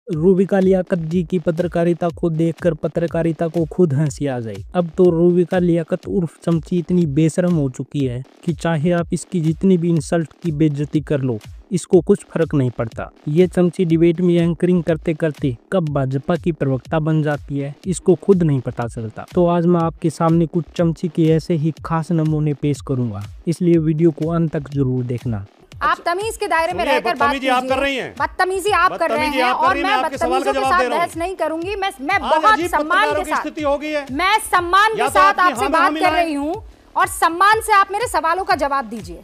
रूबिका लियाकत जी की पत्रकारिता को देखकर पत्रकारिता को खुद हंसी आ गई। अब तो रूबिका लियाकत उर्फ चमची इतनी बेशरम हो चुकी है कि चाहे आप इसकी जितनी भी इंसल्ट की बेइज्जती कर लो, इसको कुछ फर्क नहीं पड़ता। ये चमची डिबेट में एंकरिंग करते करते कब भाजपा की प्रवक्ता बन जाती है, इसको खुद नहीं पता चलता। तो आज मैं आपके सामने कुछ चमची के ऐसे ही खास नमूने पेश करूंगा, इसलिए वीडियो को अंत तक जरूर देखना। आप तमीज के दायरे में रहकर बात कीजिए। आप कर रही हैं। बदतमीजी आप कर रहे हैं और मैं बदतमीजों के साथ बहस नहीं करूंगी। मैं बहुत सम्मान के साथ स्थिति हो गई है। मैं सम्मान के साथ आपसे बात कर रही हूँ और सम्मान से आप मेरे सवालों का जवाब दीजिए।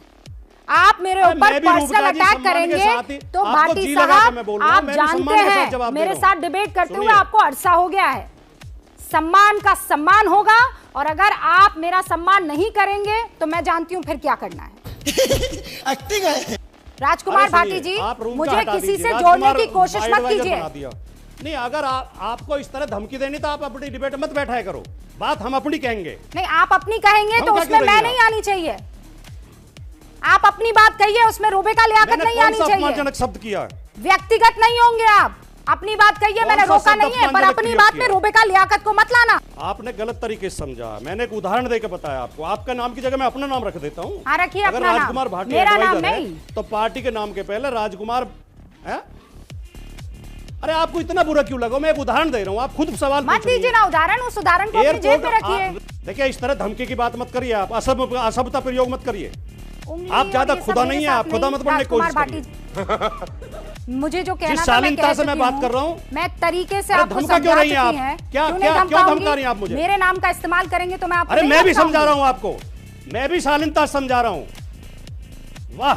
आप मेरे ऊपर पर्सनल अटैक करेंगे तो भाटी साहब आप जानते हैं मेरे साथ डिबेट करते हुए आपको अरसा हो गया है। सम्मान का सम्मान होगा और अगर आप मेरा सम्मान नहीं करेंगे तो मैं जानती हूँ फिर क्या करना है। एक्टिंग है। राजकुमार भाटी जी, मुझे किसी से जोड़ने की कोशिश मत कीजिए। नहीं, अगर आपको इस तरह धमकी देनी तो आप अपनी डिबेट मत बैठाया करो। बात हम अपनी कहेंगे। नहीं, आप अपनी कहेंगे तो उसमें मैं नहीं आनी चाहिए। आप अपनी बात कहिए, उसमें रूबिका लियाकत नहीं आनी चाहिए। अपमानजनक शब्द किया, व्यक्तिगत नहीं होंगे आप। अपनी बात कहिए, मैंने रोका नहीं है, पर अपनी बात में रूबिका लियाकत को मत लाना। आपने गलत तरीके से समझा। मैंने एक उदाहरण देकर बताया आपको। आपका नाम की जगह मैं अपना नाम रख देता हूँ। हाँ, रखिए अगर अपना नाम। राजकुमार भाटी मेरा नाम एडवाइजर नहीं है तो पार्टी के नाम के पहले राजकुमार है। अरे आपको इतना बुरा क्यों लगा? मैं एक उदाहरण दे रहा हूँ, आप खुद सवाल मत दीजिए ना उदाहरण। उस उदाहरण को अपनी जेब में रखिए। देखिए, इस तरह धमकी की बात मत करिए। आप असभ्यता प्रयोग मत करिए। आप ज्यादा खुदा नहीं है, आप खुदा मत बनने की कोशिश करिए। मुझे जो कहना जिस शालीनता से मैं बात कर रहा हूँ, मैं तरीके से आपको धमका क्यों रही हैं आप? क्या धमका रही हैं आप मुझे? मेरे नाम का इस्तेमाल करेंगे तो मैं आपको अरे मैं भी समझा रहा हूँ आपको। मैं भी शालीनता से समझा रहा हूँ। वाह,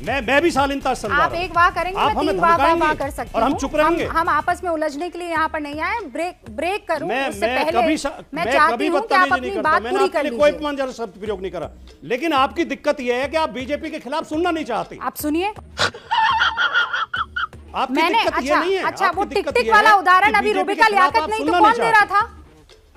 मैं भी शालीनता से समझा रहा हूँ। आप एक वाह करेंगे, मैं तीन वाह कर सकते हैं और हम चुप रहेंगे। हम आपस में उलझने के लिए यहाँ पर नहीं आए। ब्रेक करूं उससे पहले मैं चाहती हूं कि आप अपनी बात पूरी कर लीजिए। कोई अपमानजनक शब्द प्रयोग नहीं करा, लेकिन आपकी दिक्कत यह है कि आप बीजेपी के खिलाफ सुनना नहीं चाहती। आप सुनिए। मैंने अच्छा वो टिक टिक वाला उदाहरण अभी रूबिका लियाकत नहीं तो कौन दे रहा था?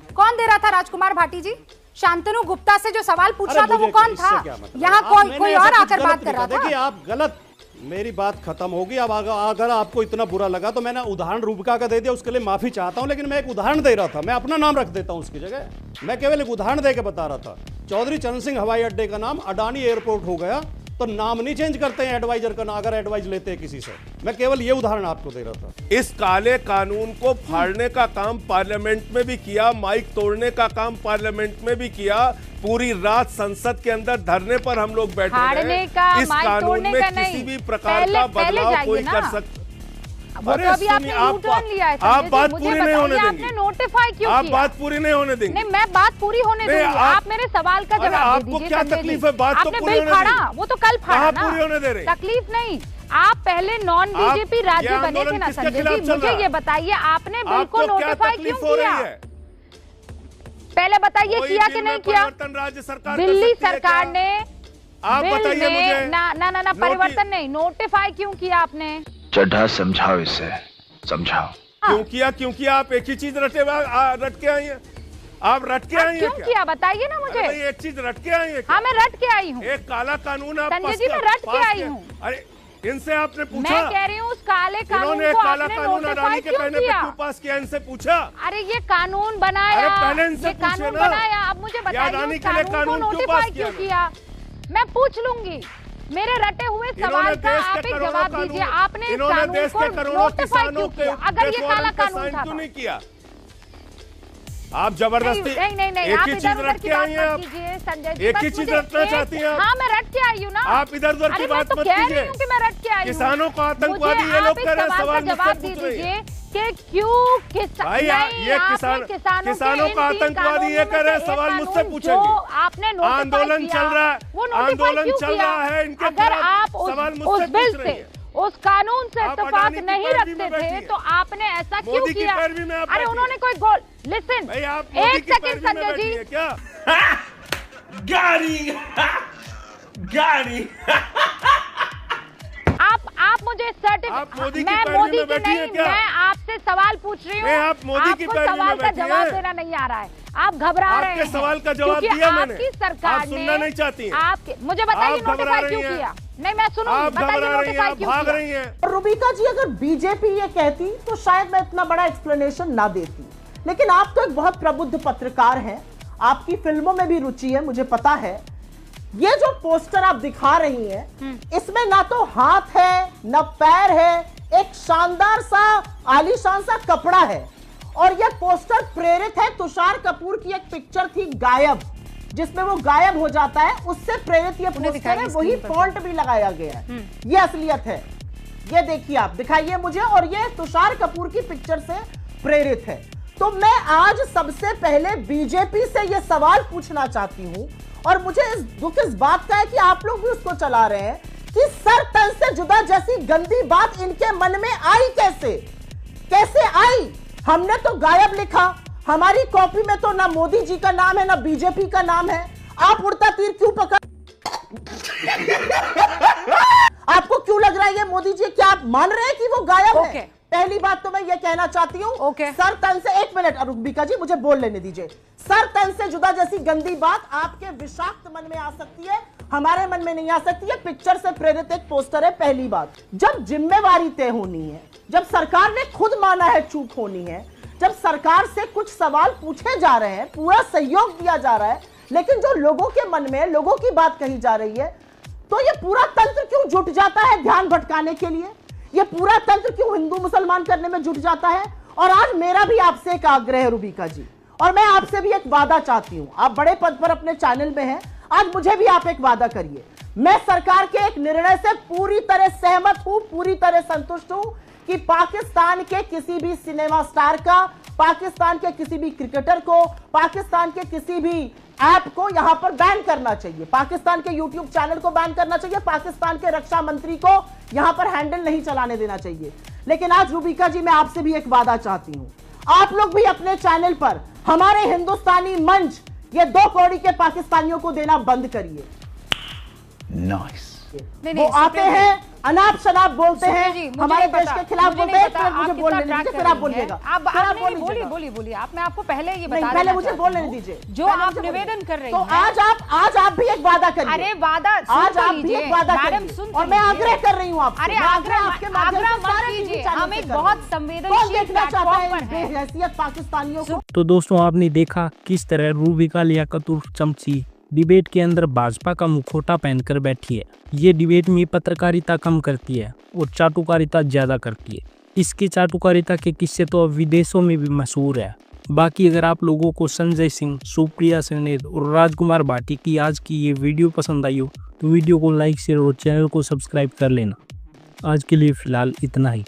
कौन दे रहा था? राजकुमार भाटी जी, शांतनु गुप्ता से जो सवाल पूछ रहा था वो कौन था? यहाँ कोई और आकर बात कर रहा था। देखिए, आप गलत। मेरी बात खत्म होगी। अब अगर आपको इतना बुरा लगा तो मैंने उदाहरण रूबिका का दे दिया, उसके लिए माफी चाहता हूं। लेकिन मैं एक उदाहरण दे रहा था, मैं अपना नाम रख देता हूं उसकी जगह। मैं केवल एक उदाहरण दे के बता रहा था। चौधरी चरण सिंह हवाई अड्डे का नाम अडानी एयरपोर्ट हो गया तो नाम नहीं चेंज करते हैं एडवाइजर का, अगर एडवाइज लेते हैं किसी से। मैं केवल ये उदाहरण आपको दे रहा था। इस काले कानून को फाड़ने का काम पार्लियामेंट में भी किया, माइक तोड़ने का काम पार्लियामेंट में भी किया। पूरी रात संसद के अंदर धरने पर हम लोग बैठे रहे। इस कानून में किसी भी प्रकार का बदलाव कोई कर सकता। अरे तो अभी आपने U-turn लिया है। आप बात पूरी नहीं होने देंगे। आपने नोटिफाई क्यों आप किया? बात पूरी नहीं होने देंगे। नहीं, मैं बात पूरी होने दूंगी। आप मेरे सवाल का जवाब दे दीजिए। आपको क्या तकलीफ है? बात तो पूरी होने फाड़ा, वो तो कल फाड़ा ना। पूरी होने दे रहे? तकलीफ नहीं। आप पहले नॉन बीजेपी राज्य बने थे ना संजय जी, मुझे ये बताइए आपने बिल को नोटिफाई क्यों किया? पहले बताइए किया कि नहीं किया? राज्य सरकार, दिल्ली सरकार ने आप बताइए मुझे। ना परिवर्तन नहीं, नोटिफाई क्यों किया आपने? चड्ढा समझाओ इसे, समझाओ। क्यों किया? आप एक ही चीज रट के आई हैं। आप रट के आई हैं? क्यों किया बताइए ना मुझे। एक चीज रट के आई है। हाँ, मैं रट के आई हूँ। एक काला कानून आप संजय जी, मैं रट के आई हूँ। अरे इनसे आपने पूछा? मैं कह रही हूँ उस काले कानून को काला आपने कानून नोटिफाई क्यों किया? क्यों पास किया? इनसे पूछा? अरे ये कानून बनाया, पहले इनसे ये कानून बनाया। अब मुझे बताइए कानून को नोटिफाई क्यों किया? मैं पूछ लूंगी। मेरे रटे हुए सवाल का आप एक जवाब दीजिए। आपने इस कानून को नोटिफाई क्यों किया? अगर ये काला कानून था क्यों नहीं किया? आप जबरदस्ती नहीं, एक ही चीज रट के आई हैं आप। संजय जी, एक ही चीज रटना चाहती हैं आप। हाँ, मैं रट के आई हूँ ना। आप इधर उधर की बात मत कीजिए। मैं रट के आई हूँ। किसानों को आतंकवादी ये लोग कर रहे हैं, सवाल मुझसे पूछ रहे हैं कि क्यों भाई ये किसानों का आतंकवादी ये कर रहे हैं, सवाल मुझसे पूछेंगे। आपने आंदोलन चल रहा है, आंदोलन चल रहा है, इनके खिलाफ सवाल मुझसे पूछ रहे हैं। उस कानून से इत्तेफाक नहीं रखते थे तो आपने ऐसा क्यों किया? अरे उन्होंने कोई गोल लिसन, एक सेकंड संजय जी। क्या गाड़ी आप मुझे सर्टिफिकेट, मैं मोदी की नहीं, मैं आपसे आपसे सवाल पूछ रही हूँ, आप मोदी की पैरवी में सवाल का बैठी जवाब हैं। देना नहीं आ रहा है, आप घबरा रहे हैं। आपके सवाल का जवाब क्योंकि दिया मैंने। आपकी सरकार आप सुनना नहीं चाहती हैं। आपके मुझे बताइए आप घबरा नोटिफाई रही क्यों हैं। किया? नहीं मैं सुनूंगी, आप बताइए घबरा रही हैं, नोटिफाई आप क्यों भाग किया? रही हैं। रूबिका जी, अगर बीजेपी ये कहती तो शायद मैं इतना बड़ा एक्सप्लेनेशन ना देती, लेकिन आप तो एक बहुत प्रबुद्ध पत्रकार हैं, आपकी फिल्मों में भी रुचि है, मुझे पता है। ये जो पोस्टर आप दिखा रही हैं, इसमें ना तो हाथ है ना पैर है, एक शानदार सा आलीशान सा कपड़ा है। और यह पोस्टर प्रेरित है तुषार कपूर की एक पिक्चर थी गायब, जिसमें वो गायब हो जाता है, उससे प्रेरित ये पोस्टर है, वही फॉन्ट भी लगाया गया है। ये असलियत है, ये देखिए आप, दिखाइए मुझे। और ये तुषार कपूर की पिक्चर से प्रेरित है। तो मैं आज सबसे पहले बीजेपी से ये सवाल पूछना चाहती हूं, और मुझे दुख इस बात का है कि आप लोग भी उसको चला रहे हैं, कि सर तन से जुदा जैसी गंदी बात इनके मन में आई कैसे आई? हमने तो गायब लिखा, हमारी कॉपी में तो ना मोदी जी का नाम है ना बीजेपी का नाम है। आप उड़ता तीर क्यों पकड़ आपको क्यों लग रहा है ये मोदी जी? क्या आप मान रहे हैं कि वो गायब है? पहली बात तो मैं ये कहना चाहती हूँ, सर तन से, एक मिनट रूबिका जी मुझे बोल लेने दीजिए। सर तन से जुदा जैसी गंदी बात आपके विषाक्त मन में आ सकती है, हमारे मन में नहीं आ सकती है। पिक्चर से प्रेरित एक पोस्टर है। पहली बात, जब जिम्मेवारी तय होनी है, जब सरकार ने खुद माना है चूक होनी है, जब सरकार से कुछ सवाल पूछे जा रहे हैं, पूरा सहयोग दिया जा रहा है, लेकिन जो लोगों के मन में लोगों की बात कही जा रही है, तो ये पूरा तंत्र क्यों जुट जाता है ध्यान भटकाने के लिए? ये पूरा तंत्र क्यों हिंदू मुसलमान करने में जुट जाता है? और आज मेरा भी आपसे एक आग्रह है रूबिका जी, और मैं आपसे भी एक वादा चाहती हूं। आप बड़े पद पर अपने चैनल में हैं, आज मुझे भी आप एक वादा करिए। मैं सरकार के एक निर्णय से पूरी तरह सहमत हूं, पूरी तरह संतुष्ट हूं कि पाकिस्तान के किसी भी सिनेमा स्टार का, पाकिस्तान के किसी भी क्रिकेटर को, पाकिस्तान के किसी भी ऐप को यहां पर बैन करना चाहिए, पाकिस्तान के यूट्यूब चैनल को बैन करना चाहिए, पाकिस्तान के रक्षा मंत्री को यहां पर हैंडल नहीं चलाने देना चाहिए। लेकिन आज रूबिका जी मैं आपसे भी एक वादा चाहती हूं, आप लोग भी अपने चैनल पर हमारे हिंदुस्तानी मंच ये 2 कौड़ी के पाकिस्तानियों को देना बंद करिए। नाइस। वो आते हैं, अनाप शनाप बोलते हैं, हमारे देश के खिलाफ बोलते हैं, फिर मुझे बोलने दीजिए, फिर आप बोलिएगा। बोलिए आप, मैं आपको पहले ये बता पहले मुझे बोलने दीजिए जो आप निवेदन कर रही हैं। तो आज आप भी एक वादा करिए। अरे वादा, आज आप भी एक वादा करिए, और मैं आग्रह कर रही हूँ आपसे। अरे आग्रह मत कीजिए, हम एक बहुत संवेदनशील प्लेटफॉर्म पर हैं। बेहैसियत पाकिस्तानियों को। तो दोस्तों आपने देखा किस तरह रूबिका लियाकत उर्फ चमची डिबेट के अंदर भाजपा का मुखौटा पहनकर बैठी है। ये डिबेट में पत्रकारिता कम करती है और चाटुकारिता ज्यादा करती है। इसकी चाटुकारिता के किस्से तो अब विदेशों में भी मशहूर है। बाकी अगर आप लोगों को संजय सिंह, सुप्रिया सेनेद और राजकुमार भाटी की आज की ये वीडियो पसंद आई हो तो वीडियो को लाइक शेयर और चैनल को सब्सक्राइब कर लेना। आज के लिए फिलहाल इतना ही।